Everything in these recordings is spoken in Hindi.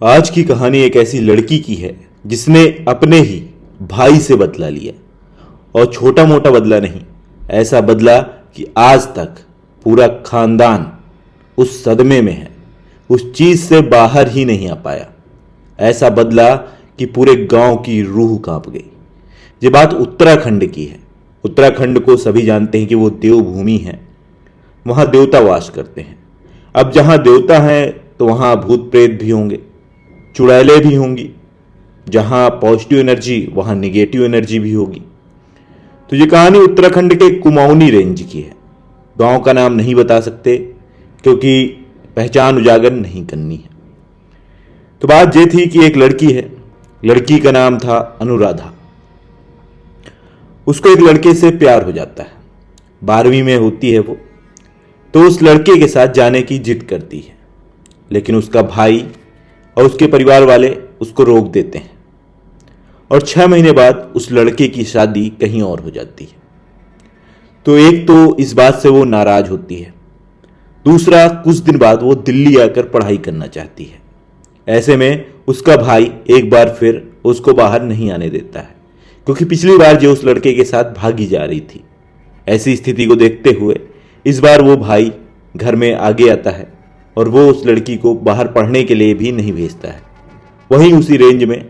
आज की कहानी एक ऐसी लड़की की है जिसने अपने ही भाई से बदला लिया, और छोटा मोटा बदला नहीं, ऐसा बदला कि आज तक पूरा खानदान उस सदमे में है, उस चीज से बाहर ही नहीं आ पाया। ऐसा बदला कि पूरे गांव की रूह कांप गई। ये बात उत्तराखंड की है। उत्तराखंड को सभी जानते हैं कि वो देवभूमि है, वहां देवता वास करते हैं। अब जहां देवता हैं तो वहां भूत प्रेत भी होंगे, चुड़ैलें भी होंगी। जहां पॉजिटिव एनर्जी वहां निगेटिव एनर्जी भी होगी। तो ये कहानी उत्तराखंड के कुमाऊनी रेंज की है। गांव का नाम नहीं बता सकते क्योंकि पहचान उजागर नहीं करनी है। तो बात ये थी कि एक लड़की है, लड़की का नाम था अनुराधा। उसको एक लड़के से प्यार हो जाता है, 12वीं में होती है वो। तो उस लड़के के साथ जाने की जिद करती है, लेकिन उसका भाई और उसके परिवार वाले उसको रोक देते हैं, और 6 महीने बाद उस लड़के की शादी कहीं और हो जाती है। तो एक तो इस बात से वो नाराज होती है, दूसरा कुछ दिन बाद वो दिल्ली आकर पढ़ाई करना चाहती है। ऐसे में उसका भाई एक बार फिर उसको बाहर नहीं आने देता है, क्योंकि पिछली बार जो उस लड़के के साथ भागी जा रही थी। ऐसी स्थिति को देखते हुए इस बार वो भाई घर में आगे आता है और वो उस लड़की को बाहर पढ़ने के लिए भी नहीं भेजता है। वहीं उसी रेंज में,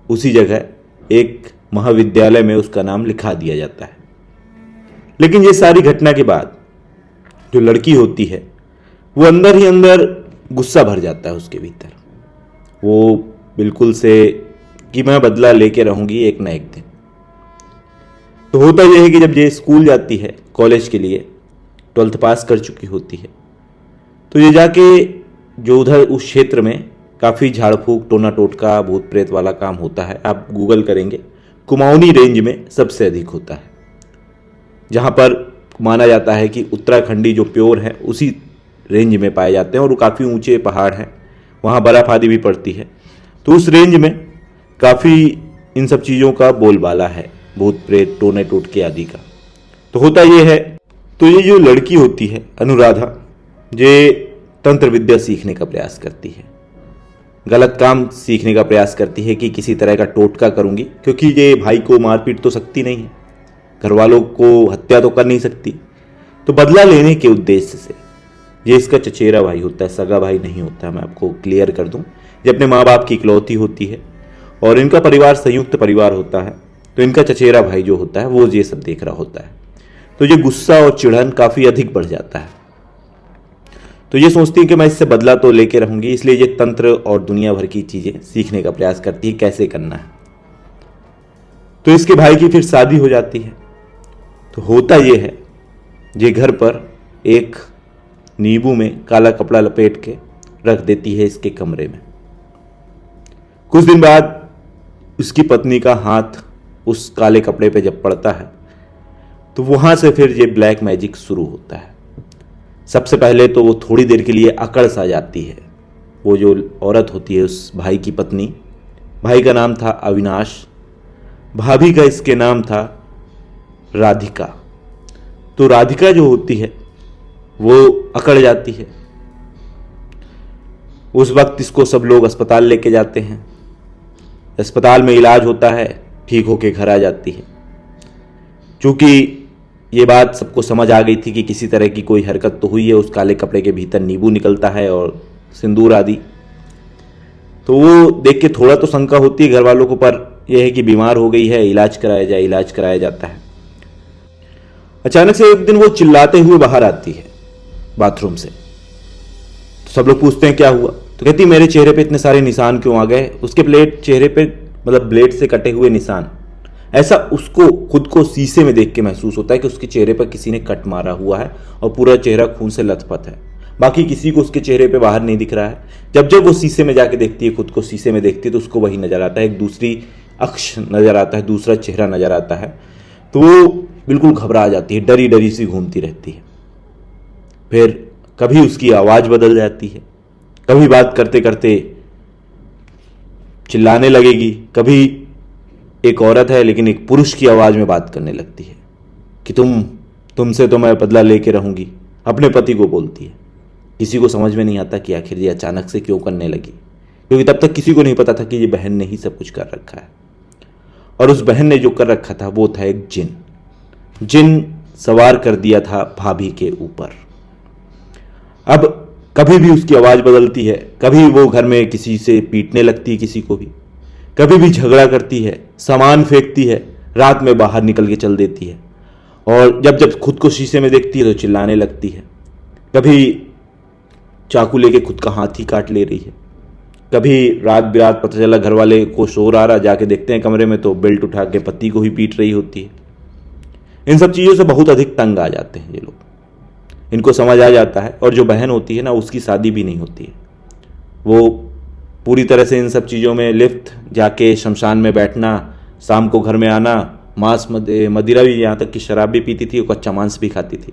उसी जगह एक महाविद्यालय में उसका नाम लिखा दिया जाता है। लेकिन ये सारी घटना के बाद जो लड़की होती है वो अंदर ही अंदर गुस्सा भर जाता है उसके भीतर। वो बिल्कुल से कि मैं बदला लेके रहूंगी एक ना एक दिन। तो होता यह है कि जब ये स्कूल जाती है कॉलेज के लिए, 12th पास कर चुकी होती है, तो ये जाके जो उधर उस क्षेत्र में काफ़ी झाड़ फूक, टोना टोटका, भूत प्रेत वाला काम होता है। आप गूगल करेंगे, कुमाऊनी रेंज में सबसे अधिक होता है। जहाँ पर माना जाता है कि उत्तराखंडी जो प्योर है उसी रेंज में पाए जाते हैं, और वो काफ़ी ऊंचे पहाड़ हैं, वहाँ बर्फ़ आदि भी पड़ती है। तो उस रेंज में काफ़ी इन सब चीज़ों का बोलबाला है, भूत प्रेत, टोने टोटके आदि का। तो होता ये है, तो ये जो लड़की होती है अनुराधा, ये तंत्र विद्या सीखने का प्रयास करती है, गलत काम सीखने का प्रयास करती है कि किसी तरह का टोटका करूंगी, क्योंकि ये भाई को मारपीट तो सकती नहीं है, घर वालों को हत्या तो कर नहीं सकती। तो बदला लेने के उद्देश्य से, ये इसका चचेरा भाई होता है, सगा भाई नहीं होता, मैं आपको क्लियर कर दूं। ये अपने माँ बाप की इकलौती होती है और इनका परिवार संयुक्त परिवार होता है। तो इनका चचेरा भाई जो होता है वो ये सब देख रहा होता है। तो ये गुस्सा और चिढ़न काफ़ी अधिक बढ़ जाता है। तो ये सोचती है कि मैं इससे बदला तो लेके रहूंगी, इसलिए ये तंत्र और दुनिया भर की चीज़ें सीखने का प्रयास करती है कैसे करना है। तो इसके भाई की फिर शादी हो जाती है। तो होता ये है, ये घर पर एक नींबू में काला कपड़ा लपेट के रख देती है इसके कमरे में। कुछ दिन बाद उसकी पत्नी का हाथ उस काले कपड़े पे जब पड़ता है, तो वहां से फिर ये ब्लैक मैजिक शुरू होता है। सबसे पहले तो वो थोड़ी देर के लिए अकड़ सा जाती है। वो जो औरत होती है उस भाई की पत्नी, भाई का नाम था अविनाश, भाभी का इसके नाम था राधिका। तो राधिका जो होती है वो अकड़ जाती है। उस वक्त इसको सब लोग अस्पताल लेके जाते हैं, अस्पताल में इलाज होता है, ठीक होके घर आ जाती है। चूंकि ये बात सबको समझ आ गई थी कि किसी तरह की कोई हरकत तो हुई है, उस काले कपड़े के भीतर नींबू निकलता है और सिंदूर आदि। तो वो देख के थोड़ा तो शंका होती है घर वालों को, पर यह है कि बीमार हो गई है, इलाज कराया जाए। इलाज कराया जाता है। अचानक से एक दिन वो चिल्लाते हुए बाहर आती है बाथरूम से। तो सब लोग पूछते हैं क्या हुआ। तो कहती मेरे चेहरे पे इतने सारे निशान क्यों आ गए। उसके चेहरे पे मतलब ब्लेड से कटे हुए निशान। ऐसा उसको खुद को शीशे में देख के महसूस होता है कि उसके चेहरे पर किसी ने कट मारा हुआ है और पूरा चेहरा खून से लथपथ है। बाकी किसी को उसके चेहरे पे बाहर नहीं दिख रहा है। जब जब वो शीशे में जाके देखती है, खुद को शीशे में देखती है, तो उसको वही नजर आता है, एक दूसरी अक्ष नजर आता है, दूसरा चेहरा नजर आता है। तो वो बिल्कुल घबरा जाती है, डरी डरी सी घूमती रहती है। फिर कभी उसकी आवाज बदल जाती है, कभी बात करते करते चिल्लाने लगेगी, कभी एक औरत है लेकिन एक पुरुष की आवाज में बात करने लगती है कि तुमसे तो मैं बदला लेके रहूंगी, अपने पति को बोलती है। किसी को समझ में नहीं आता कि आखिर ये अचानक से क्यों करने लगी, क्योंकि तब तक किसी को नहीं पता था कि ये बहन ने ही सब कुछ कर रखा है। और उस बहन ने जो कर रखा था वो था एक जिन। जिन सवार कर दिया था भाभी के ऊपर। अब कभी भी उसकी आवाज़ बदलती है, कभी वो घर में किसी से पीटने लगती है किसी को भी, कभी भी झगड़ा करती है, सामान फेंकती है, रात में बाहर निकल के चल देती है, और जब जब खुद को शीशे में देखती है तो चिल्लाने लगती है। कभी चाकू लेके खुद का हाथ ही काट ले रही है, कभी रात बिरात पता चला घर वाले को शोर आ रहा, जाके देखते हैं कमरे में तो बेल्ट उठा के पति को ही पीट रही होती है। इन सब चीज़ों से बहुत अधिक तंग आ जाते हैं ये लोग, इनको समझ आ जाता है। और जो बहन होती है ना, उसकी शादी भी नहीं होती है। वो पूरी तरह से इन सब चीज़ों में लिप्त, जाके शमशान में बैठना, शाम को घर में आना, मांस मदिरा भी, यहाँ तक कि शराब भी पीती थी और कच्चा मांस भी खाती थी।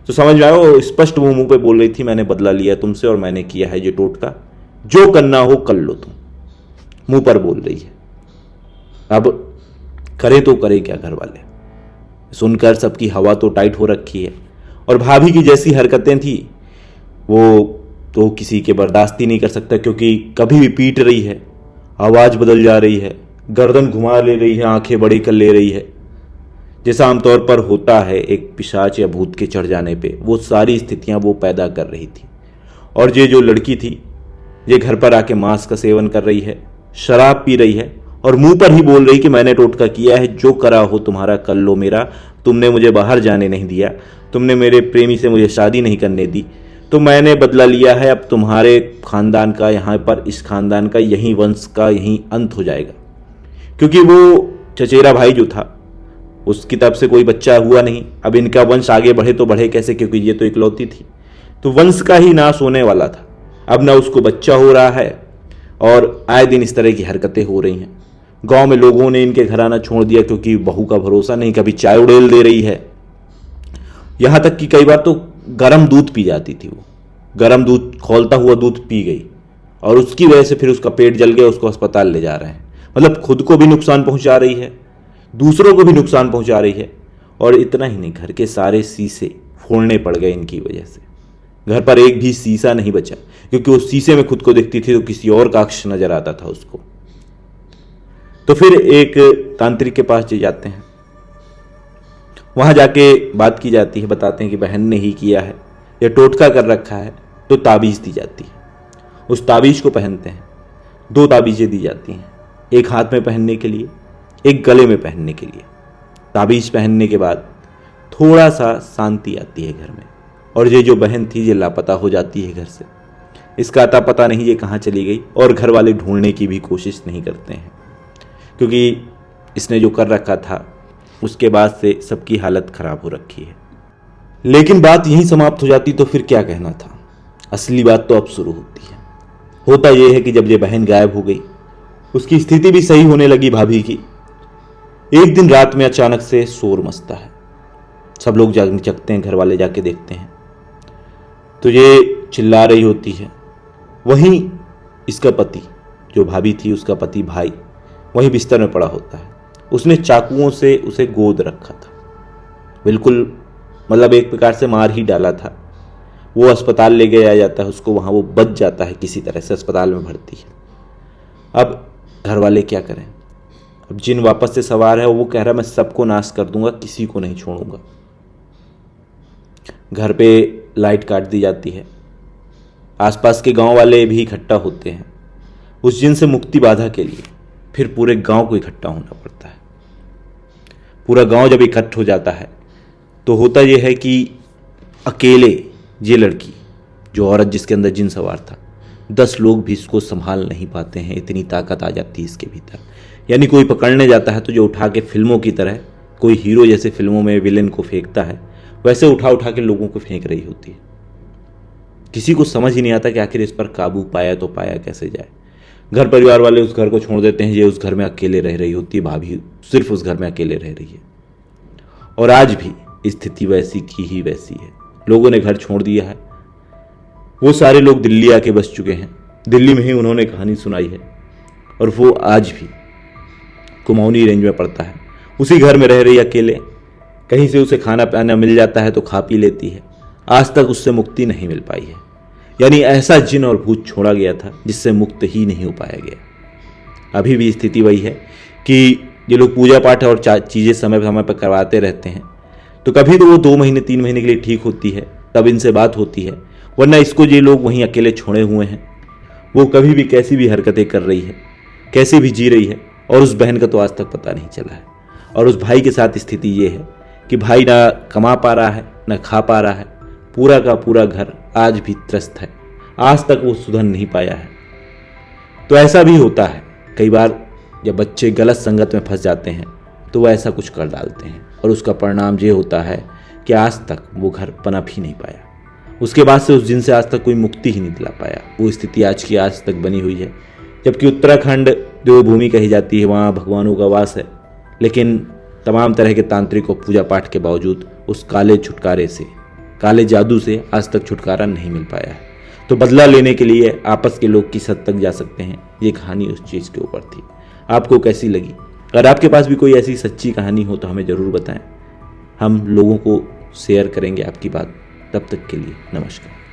तो समझ में आया, वो स्पष्ट वो मुंह पे बोल रही थी, मैंने बदला लिया तुमसे और मैंने किया है ये टोटका, जो करना हो कर लो तुम, मुंह पर बोल रही है। अब करे तो करे क्या घर वाले। सुनकर सबकी हवा तो टाइट हो रखी है। और भाभी की जैसी हरकतें थी वो तो किसी के बर्दाश्त ही नहीं कर सकता, क्योंकि कभी भी पीट रही है, आवाज़ बदल जा रही है, गर्दन घुमा ले रही है, आंखें बड़ी कर ले रही है, जैसा आमतौर पर होता है एक पिशाच या भूत के चढ़ जाने पे, वो सारी स्थितियां वो पैदा कर रही थी। और ये जो लड़की थी, ये घर पर आके मांस का सेवन कर रही है, शराब पी रही है और मुंह पर ही बोल रही कि मैंने टोटका किया है, जो करा हो तुम्हारा कर लो मेरा, तुमने मुझे बाहर जाने नहीं दिया, तुमने मेरे प्रेमी से मुझे शादी नहीं करने दी, तो मैंने बदला लिया है। अब तुम्हारे खानदान का, यहाँ पर इस खानदान का, यही वंश का यही अंत हो जाएगा। क्योंकि वो चचेरा भाई जो था उसकी तरफ से कोई बच्चा हुआ नहीं। अब इनका वंश आगे बढ़े तो बढ़े कैसे, क्योंकि ये तो इकलौती थी, तो वंश का ही नाश होने वाला था। अब ना उसको बच्चा हो रहा है और आए दिन इस तरह की हरकतें हो रही हैं। गांव में लोगों ने इनके घर आना छोड़ दिया, क्योंकि बहू का भरोसा नहीं, कभी चाय उड़ेल दे रही है, यहां तक कि कई बार तो गर्म दूध पी जाती थी। वो गर्म दूध, खौलता हुआ दूध पी गई और उसकी वजह से फिर उसका पेट जल गया, उसको अस्पताल ले जा रहे हैं। मतलब खुद को भी नुकसान पहुंचा रही है, दूसरों को भी नुकसान पहुंचा रही है। और इतना ही नहीं, घर के सारे शीशे फोड़ने पड़ गए इनकी वजह से। घर पर एक भी शीशा नहीं बचा, क्योंकि वो शीशे में खुद को देखती थी तो किसी और का अक्ष नजर आता था उसको। तो फिर एक तांत्रिक के पास जाते हैं, वहां जाके बात की जाती है, बताते हैं कि बहन ने ही किया है, या टोटका कर रखा है। तो ताबीज दी जाती है, उस ताबीज को पहनते हैं। 2 ताबीजें दी जाती हैं, एक हाथ में पहनने के लिए, एक गले में पहनने के लिए। ताबीज पहनने के बाद थोड़ा सा शांति आती है घर में, और ये जो बहन थी ये लापता हो जाती है घर से। इसका अता पता नहीं ये कहाँ चली गई, और घर वाले ढूंढने की भी कोशिश नहीं करते हैं, क्योंकि इसने जो कर रखा था उसके बाद से सबकी हालत खराब हो रखी है। लेकिन बात यहीं समाप्त हो जाती तो फिर क्या कहना था। असली बात तो अब शुरू होती है। होता यह है कि जब ये बहन गायब हो गई, उसकी स्थिति भी सही होने लगी भाभी की। एक दिन रात में अचानक से शोर मचता है, सब लोग जगते हैं, घर वाले जाके देखते हैं तो ये चिल्ला रही होती है। वहीं इसका पति, जो भाभी थी उसका पति भाई, वहीं बिस्तर में पड़ा होता है। उसने चाकुओं से उसे गोद रखा था, बिल्कुल मतलब एक प्रकार से मार ही डाला था। वो अस्पताल ले गया जाता है उसको, वहाँ वो बच जाता है, किसी तरह से अस्पताल में भर्ती है। अब घर वाले क्या करें। अब जिन वापस से सवार है, वो कह रहा मैं सबको नाश कर दूंगा, किसी को नहीं छोड़ूंगा। घर पे लाइट काट दी जाती है, आसपास के गांव वाले भी इकट्ठा होते हैं उस जिन से मुक्ति बाधा के लिए। फिर पूरे गांव को इकट्ठा होना पड़ता है। पूरा गांव जब इकट्ठ हो जाता है तो होता यह है कि अकेले ये लड़की, जो औरत जिसके अंदर जिन सवार था, 10 लोग भी इसको संभाल नहीं पाते हैं, इतनी ताकत आ जाती है इसके भीतर। यानी कोई पकड़ने जाता है तो जो उठा के फिल्मों की तरह, कोई हीरो जैसे फिल्मों में विलेन को फेंकता है, वैसे उठा उठा के लोगों को फेंक रही होती है। किसी को समझ ही नहीं आता कि आखिर इस पर काबू पाया तो पाया कैसे जाए। घर परिवार वाले उस घर को छोड़ देते हैं, ये उस घर में अकेले रह रही होती है, भाभी सिर्फ उस घर में अकेले रह रही है। और आज भी स्थिति वैसी की ही वैसी है। लोगों ने घर छोड़ दिया है। वो सारे लोग दिल्ली आके बस चुके हैं, दिल्ली में ही उन्होंने कहानी सुनाई है, और वो आज भी कुमाऊनी रेंज में पड़ता है, उसी घर में रह रही अकेले। कहीं से उसे खाना पाना मिल जाता है तो खा पी लेती है। आज तक उससे मुक्ति नहीं मिल पाई है। यानी ऐसा जिन और भूत छोड़ा गया था जिससे मुक्त ही नहीं हो पाया गया। अभी भी स्थिति वही है कि ये लोग पूजा पाठ और चीज़ें समय समय पर करवाते रहते हैं, तो कभी तो वो 2 महीने 3 महीने के लिए ठीक होती है, तब इनसे बात होती है, वरना इसको ये लोग वहीं अकेले छोड़े हुए हैं। वो कभी भी कैसी भी हरकतें कर रही है, कैसे भी जी रही है, और उस बहन का तो आज तक पता नहीं चला है। और उस भाई के साथ स्थिति ये है कि भाई ना कमा पा रहा है, ना खा पा रहा है, पूरा का पूरा घर आज भी त्रस्त है, आज तक वो सुधर नहीं पाया है। तो ऐसा भी होता है कई बार, जब बच्चे गलत संगत में फंस जाते हैं तो वो ऐसा कुछ कर डालते हैं, और उसका परिणाम ये होता है कि आज तक वो घर पनप ही नहीं पाया। उसके बाद से उस दिन से आज तक कोई मुक्ति ही नहीं दिला पाया। वो स्थिति आज की आज तक बनी हुई है। जबकि उत्तराखंड देवभूमि कही जाती है, वहाँ भगवानों का वास है, लेकिन तमाम तरह के तांत्रिक और पूजा पाठ के बावजूद उस काले छुटकारे से, काले जादू से आज तक छुटकारा नहीं मिल पाया है। तो बदला लेने के लिए आपस के लोग किस हद तक जा सकते हैं, ये कहानी उस चीज़ के ऊपर थी। आपको कैसी लगी? अगर आपके पास भी कोई ऐसी सच्ची कहानी हो तो हमें ज़रूर बताएं, हम लोगों को शेयर करेंगे आपकी बात। तब तक के लिए नमस्कार।